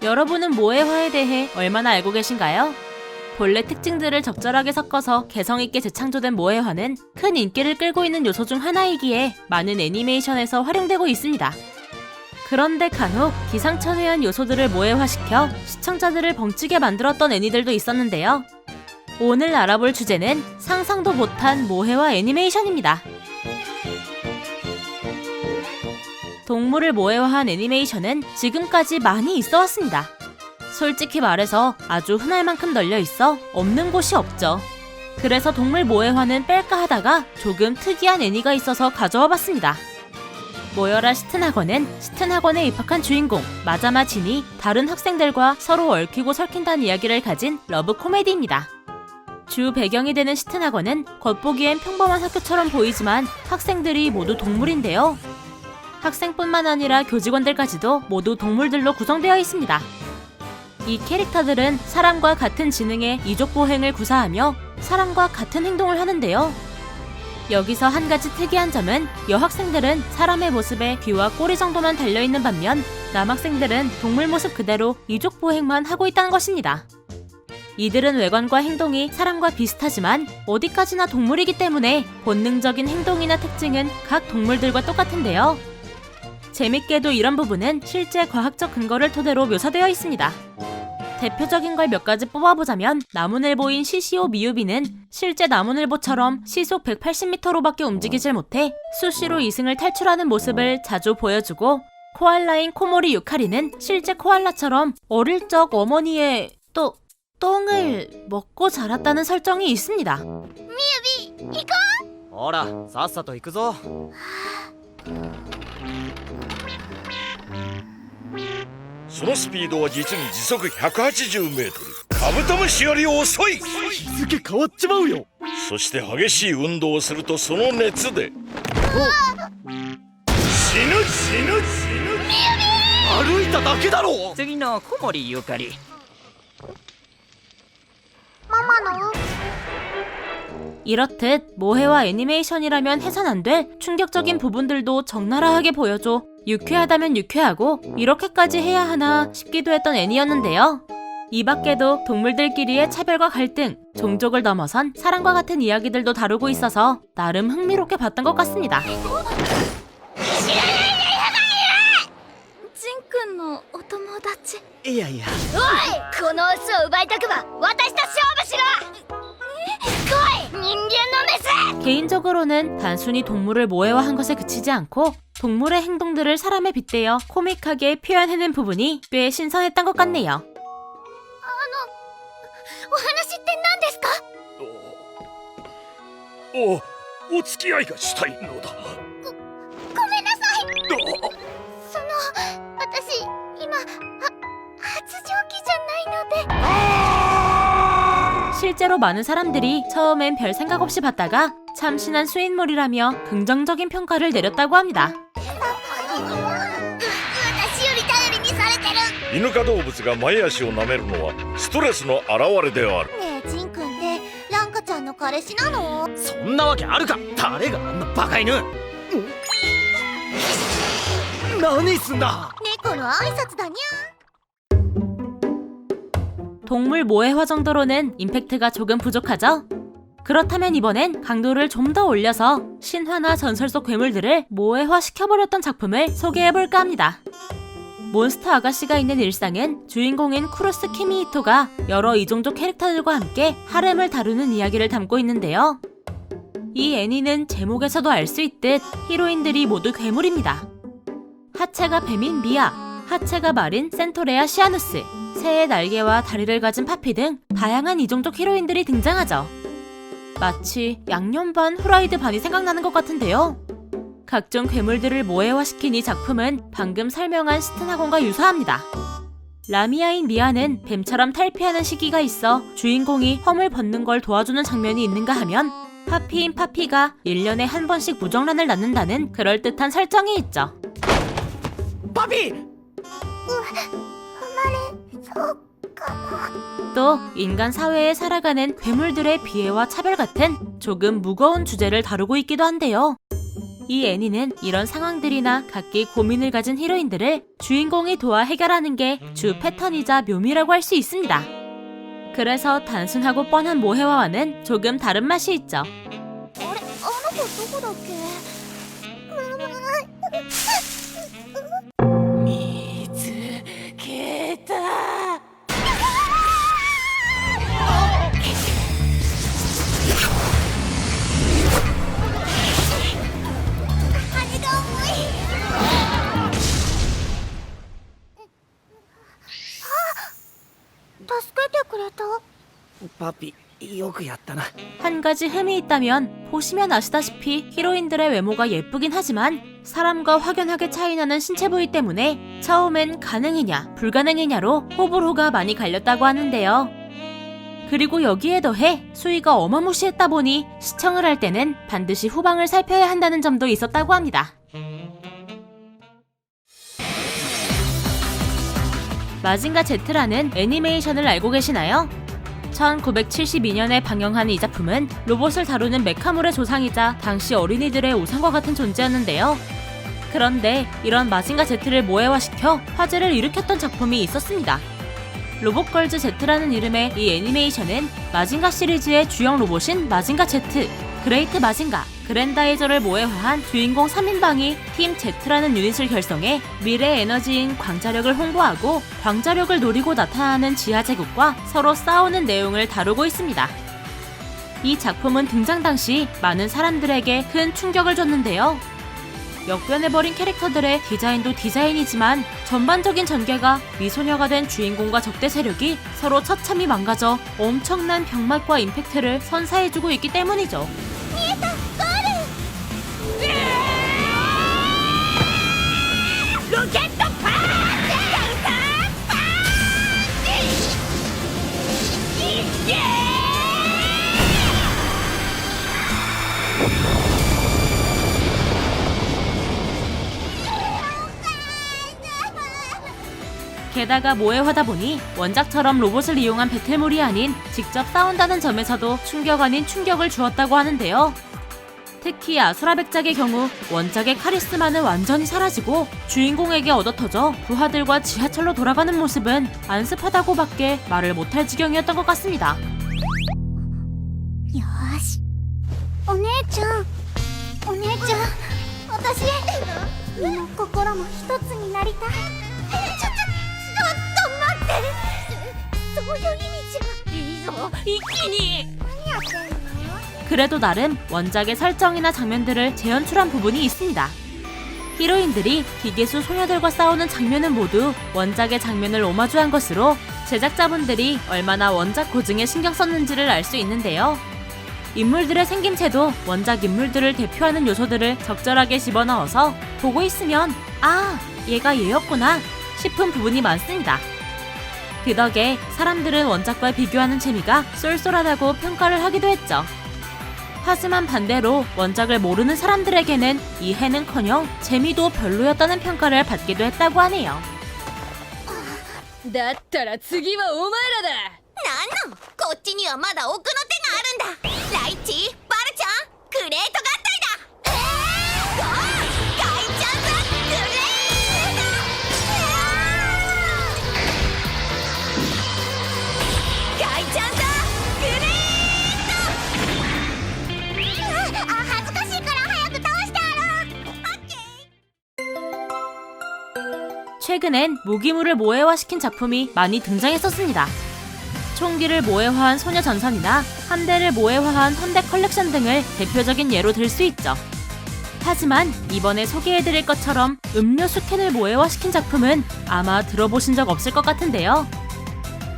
여러분은 모해화에 대해 얼마나 알고 계신가요? 본래 특징들을 적절하게 섞어서 개성있게 재창조된 모해화는 큰 인기를 끌고 있는 요소 중 하나이기에 많은 애니메이션에서 활용되고 있습니다. 그런데 간혹 기상천외한 요소들을 모해화시켜 시청자들을 벙찌게 만들었던 애니들도 있었는데요. 오늘 알아볼 주제는 상상도 못한 모해화 애니메이션입니다. 동물을 모해화한 애니메이션은 지금까지 많이 있어 왔습니다. 솔직히 말해서 아주 흔할 만큼 널려 있어 없는 곳이 없죠. 그래서 동물 모해화는 뺄까 하다가 조금 특이한 애니가 있어서 가져와 봤습니다. 모여라 시튼학원은 시튼학원에 입학한 주인공 마자마 진이 다른 학생들과 서로 얽히고 설킨다는 이야기를 가진 러브 코미디입니다. 주 배경이 되는 시튼학원은 겉보기엔 평범한 학교처럼 보이지만 학생들이 모두 동물인데요. 학생뿐만 아니라 교직원들까지도 모두 동물들로 구성되어 있습니다. 이 캐릭터들은 사람과 같은 지능의 이족보행을 구사하며 사람과 같은 행동을 하는데요. 여기서 한 가지 특이한 점은 여학생들은 사람의 모습에 귀와 꼬리 정도만 달려있는 반면 남학생들은 동물 모습 그대로 이족보행만 하고 있다는 것입니다. 이들은 외관과 행동이 사람과 비슷하지만 어디까지나 동물이기 때문에 본능적인 행동이나 특징은 각 동물들과 똑같은데요. 재밌게도 이런 부분은 실제 과학적 근거를 토대로 묘사되어 있습니다. 대표적인 걸 몇 가지 뽑아보자면 나무늘보인 시시오 미유비는 실제 나무늘보처럼 시속 180m로밖에 움직이질 못해 수시로 이승을 탈출하는 모습을 자주 보여주고 코알라인 코모리 유카리는 실제 코알라처럼 어릴 적 어머니의 똥을 먹고 자랐다는 설정이 있습니다. 미유비, 이거? ほらさっさと行くぞ。そのスピードは実に時速180メートル。カブトムシより遅い。日付変わっちまうよ。そして激しい運動をするとその熱で死ぬ。歩いただけだろ。次の小森ゆかり。 마마노. 이렇듯 모해화 애니메이션이라면 해선 안 될 충격적인 부분들도 적나라하게 보여줘 유쾌하다면 유쾌하고 이렇게까지 해야 하나 싶기도 했던 애니였는데요. 이 밖에도 동물들끼리의 차별과 갈등, 종족을 넘어선 사랑과 같은 이야기들도 다루고 있어서 나름 흥미롭게 봤던 것 같습니다. 진君のお友達。いやいや。おい、このオスを奪いたくば私と勝負しろ。来い、人間のメス。 개인적으로는 단순히 동물을 모해화한 것에 그치지 않고 동물의 행동들을 사람에 빗대어 코믹하게 표현해낸 부분이 꽤 신선했던 것 같네요. お話って何ですか？お付き合いがしたいのだ。ごめんなさい。その私今発情期じゃないので。 실제로 많은 사람들이 처음엔 별 생각 없이 봤다가 참신한 수인물이라며 긍정적인 평가를 내렸다고 합니다. 私より頼りにされてる。犬科動物が前足を舐めるのはストレスの表れである。ねえ、ジン君ってランカちゃんの彼氏なの？そんなわけあるか。誰があんなバカ犬。何すんだ。猫の挨拶だにゃ。 동물 모해화 정도로는 임팩트가 조금 부족하죠? 그렇다면 이번엔 강도를 좀 더 올려서 신화나 전설 속 괴물들을 모해화 시켜버렸던 작품을 소개해볼까 합니다. 몬스터 아가씨가 있는 일상은 주인공인 쿠로스 키미히토가 여러 이종족 캐릭터들과 함께 하렘을 다루는 이야기를 담고 있는데요. 이 애니는 제목에서도 알 수 있듯 히로인들이 모두 괴물입니다. 하체가 뱀인 미아, 하체가 말인 센토레아 시아누스, 새의 날개와 다리를 가진 파피 등 다양한 이종족 히로인들이 등장하죠. 마치 양념 반 후라이드 반이 생각나는 것 같은데요. 각종 괴물들을 모해화시킨 이 작품은 방금 설명한 시튼학원과 유사합니다. 라미아인 미아는 뱀처럼 탈피하는 시기가 있어 주인공이 험을 벗는 걸 도와주는 장면이 있는가 하면 파피인 파피가 1년에 한 번씩 무정란을 낳는다는 그럴듯한 설정이 있죠. 파피! 또 인간 사회에 살아가는 괴물들의 비애와 차별 같은 조금 무거운 주제를 다루고 있기도 한데요. 이 애니는 이런 상황들이나 각기 고민을 가진 히로인들을 주인공이 도와 해결하는 게 주 패턴이자 묘미라고 할 수 있습니다. 그래서 단순하고 뻔한 모해화와는 조금 다른 맛이 있죠. あれ、あの子どこだっけ。見つけた。味が重い。助けてくれた。パピ、よくやったな。 한 가지 흠이 있다면 보시면 아시다시피 히로인들의 외모가 예쁘긴 하지만 사람과 확연하게 차이나는 신체 부위 때문에 처음엔 가능이냐 불가능이냐로 호불호가 많이 갈렸다고 하는데요. 그리고 여기에 더해 수위가 어마무시했다 보니 시청을 할 때는 반드시 후방을 살펴야 한다는 점도 있었다고 합니다. 마징가 Z라는 애니메이션을 알고 계시나요? 1972년에 방영한 이 작품은 로봇을 다루는 메카물의 조상이자 당시 어린이들의 우상과 같은 존재였는데요. 그런데 이런 마징가 Z를 모해화시켜 화제를 일으켰던 작품이 있었습니다. 로봇걸즈 Z라는 이름의 이 애니메이션은 마징가 시리즈의 주역 로봇인 마징가 Z, 그레이트 마징가, 그랜다이저를 모해화한 주인공 3인방이 팀 Z라는 유닛을 결성해 미래 에너지인 광자력을 홍보하고 광자력을 노리고 나타나는 지하 제국과 서로 싸우는 내용을 다루고 있습니다. 이 작품은 등장 당시 많은 사람들에게 큰 충격을 줬는데요. 역변해버린 캐릭터들의 디자인도 디자인이지만 전반적인 전개가 미소녀가 된 주인공과 적대 세력이 서로 처참히 망가져 엄청난 병맛과 임팩트를 선사해주고 있기 때문이죠. 로켓パーン！게다가 모해화다 보니 원작처럼 로봇을 이용한 배틀물이 아닌 직접 싸운다는 점에서도 충격 아닌 충격을 주었다고 하는데요. 특히 아수라 백작의 경우 원작의 카리스마는 완전히 사라지고 주인공에게 얻어터져 부하들과 지하철로 돌아가는 모습은 안습하다고밖에 말을 못할 지경이었던 것 같습니다. よーし、お姉ちゃん、私身も心も一つになりたい。ちょっと待って、そういう意味じゃ。いいぞ、一気に。何やってんの？ 그래도 나름 원작의 설정이나 장면들을 재연출한 부분이 있습니다. 히로인들이 기계수 소녀들과 싸우는 장면은 모두 원작의 장면을 오마주한 것으로 제작자분들이 얼마나 원작 고증에 신경 썼는지를 알 수 있는데요. 인물들의 생김새도 원작 인물들을 대표하는 요소들을 적절하게 집어넣어서 보고 있으면 아, 얘가 얘였구나 싶은 부분이 많습니다. 그 덕에 사람들은 원작과 비교하는 재미가 쏠쏠하다고 평가를 하기도 했죠. 하지만 반대로 원작을 모르는 사람들에게는 이해는커녕 재미도 별로였다는 평가를 받기도 했다고 하네요. だったら次はお前らだ。なんの？こっちにはまだ奥の手があるんだ。ライチ、バルちゃん、クレート合体だ。ゴー！カイちゃんだ。クレート。カイちゃんだ。クレート。 恥ずかしいから早く倒してある。최근엔 무기물을 모해화시킨 작품이 많이 등장했었습니다. 총기를 모해화한 소녀 전선이나 함대를 모해화한 함대 컬렉션 등을 대표적인 예로 들 수 있죠. 하지만 이번에 소개해드릴 것처럼 음료수 캔을 모해화시킨 작품은 아마 들어보신 적 없을 것 같은데요.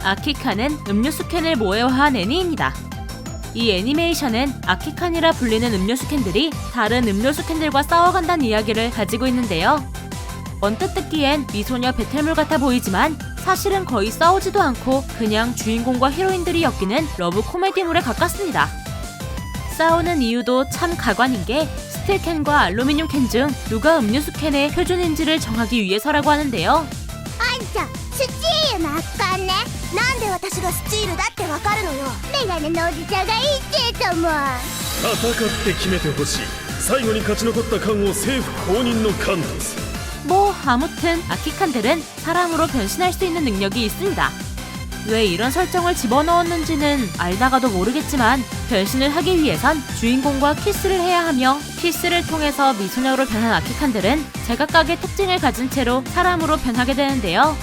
아키칸은 음료수 캔을 모해화한 애니입니다. 이 애니메이션은 아키칸이라 불리는 음료수 캔들이 다른 음료수 캔들과 싸워간다는 이야기를 가지고 있는데요. 언뜻 듣기엔 미소녀 배틀물 같아 보이지만 사실은 거의 싸우지도 않고 그냥 주인공과 히로인들이 엮이는 러브 코미디물에 가깝습니다. 싸우는 이유도 참 가관인 게 스틸캔과 알루미늄 캔 중 누가 음료수 캔의 표준인지를 정하기 위해서라고 하는데요. あんちゃん、スチールの圧巻ね。なんで私がスチールだってわかるのよ。メガネのおじちゃんが言ってたもん。戦って決めてほしい。最後に勝ち残った缶を政府公認の缶とする。 뭐 아무튼 아키칸들은 사람으로 변신할 수 있는 능력이 있습니다. 왜 이런 설정을 집어넣었는지는 알다가도 모르겠지만 변신을 하기 위해선 주인공과 키스를 해야 하며 키스를 통해서 미소녀로 변한 아키칸들은 제각각의 특징을 가진 채로 사람으로 변하게 되는데요.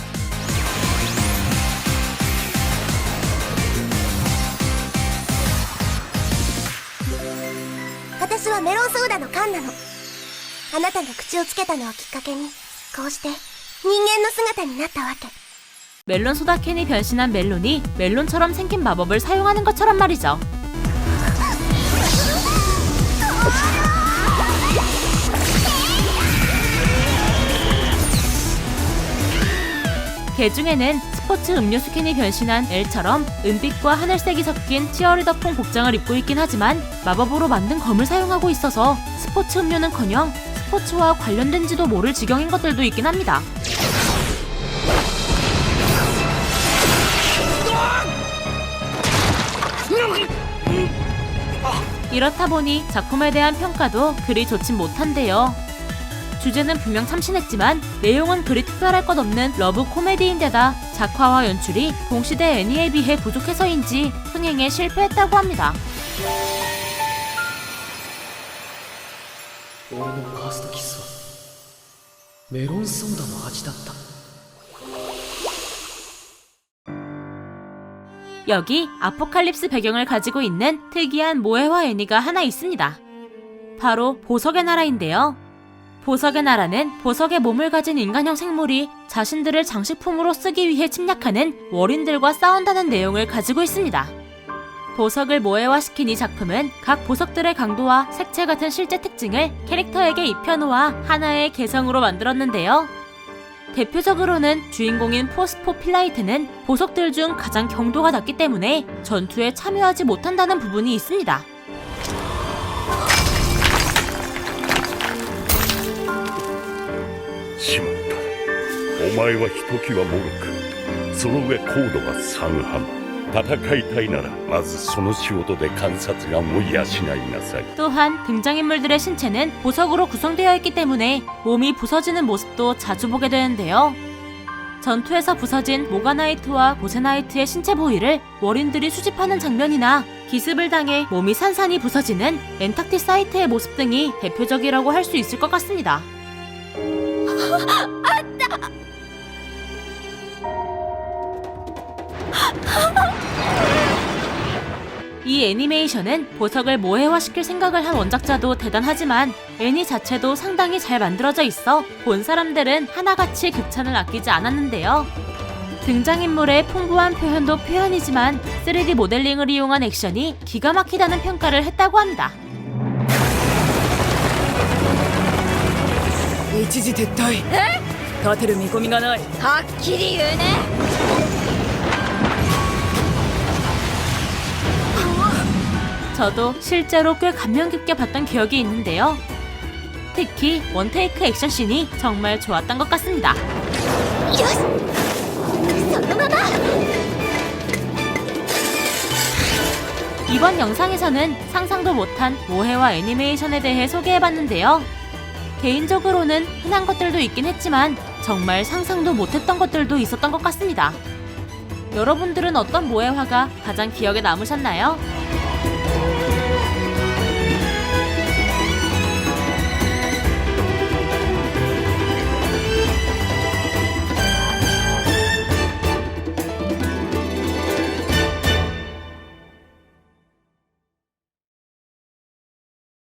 私はメロンソーダの缶なの。あなたが口をつけたのをきっかけにこうして人間の姿になったわけ。 멜론 소다캔이 변신한 멜론이 멜론처럼 생긴 마법을 사용하는 것처럼 말이죠. 개 중에는 스포츠 음료수 캔이 변신한 엘처럼 은빛과 하늘색이 섞인 치어리더풍 복장을 입고 있긴 하지만 마법으로 만든 검을 사용하고 있어서 스포츠 음료는커녕 스포츠와 관련된지도 모를 지경인 것들도 있긴 합니다. 이렇다 보니 작품에 대한 평가도 그리 좋진 못한데요. 주제는 분명 참신했지만 내용은 그리 특별할 것 없는 러브 코미디인데다 작화와 연출이 동시대 애니에 비해 부족해서인지 흥행에 실패했다고 합니다. 俺のファーストキスはメロンソーダの味だった。 여기 아포칼립스 배경을 가지고 있는 특이한 모해화 애니가 하나 있습니다. 바로 보석의 나라인데요. 보석의 나라는 보석의 몸을 가진 인간형 생물이 자신들을 장식품으로 쓰기 위해 침략하는 월인들과 싸운다는 내용을 가지고 있습니다. 보석을 모해화시킨 이 작품은 각 보석들의 강도와 색채 같은 실제 특징을 캐릭터에게 입혀놓아 하나의 개성으로 만들었는데요. 대표적으로는 주인공인 포스포필라이트는 보석들 중 가장 경도가 낮기 때문에 전투에 참여하지 못한다는 부분이 있습니다. しまった。お前はひときわ脆く、その上高度が三半。戦いたいならまずその仕事で観察眼を養いなさい。 또한 등장인물들의 신체는 보석으로 구성되어 있기 때문에 몸이 부서지는 모습도 자주 보게 되는데요. 전투에서 부서진 모가나이트와 고세나이트의 신체 부위를 월인들이 수집하는 장면이나 기습을 당해 몸이 산산이 부서지는 엔탁티사이트의 모습 등이 대표적이라고 할 수 있을 것 같습니다. 이 애니메이션은 보석을 모해화시킬 생각을 한 원작자도 대단하지만 애니 자체도 상당히 잘 만들어져 있어 본 사람들은 하나같이 극찬을 아끼지 않았는데요. 등장인물의 풍부한 표현도 표현이지만 3D 모델링을 이용한 액션이 기가 막히다는 평가를 했다고 합니다. 一時撤退。勝てる見込みがない。はっきり言うね。 저도 실제로 꽤 감명 깊게 봤던 기억이 있는데요. 특히 원테이크 액션씬이 정말 좋았던 것 같습니다. よしそのまま。 이번 영상에서는 상상도 못한 모해화 애니메이션에 대해 소개해봤는데요. 개인적으로는 흔한 것들도 있긴 했지만 정말 상상도 못했던 것들도 있었던 것 같습니다. 여러분들은 어떤 모해화가 가장 기억에 남으셨나요?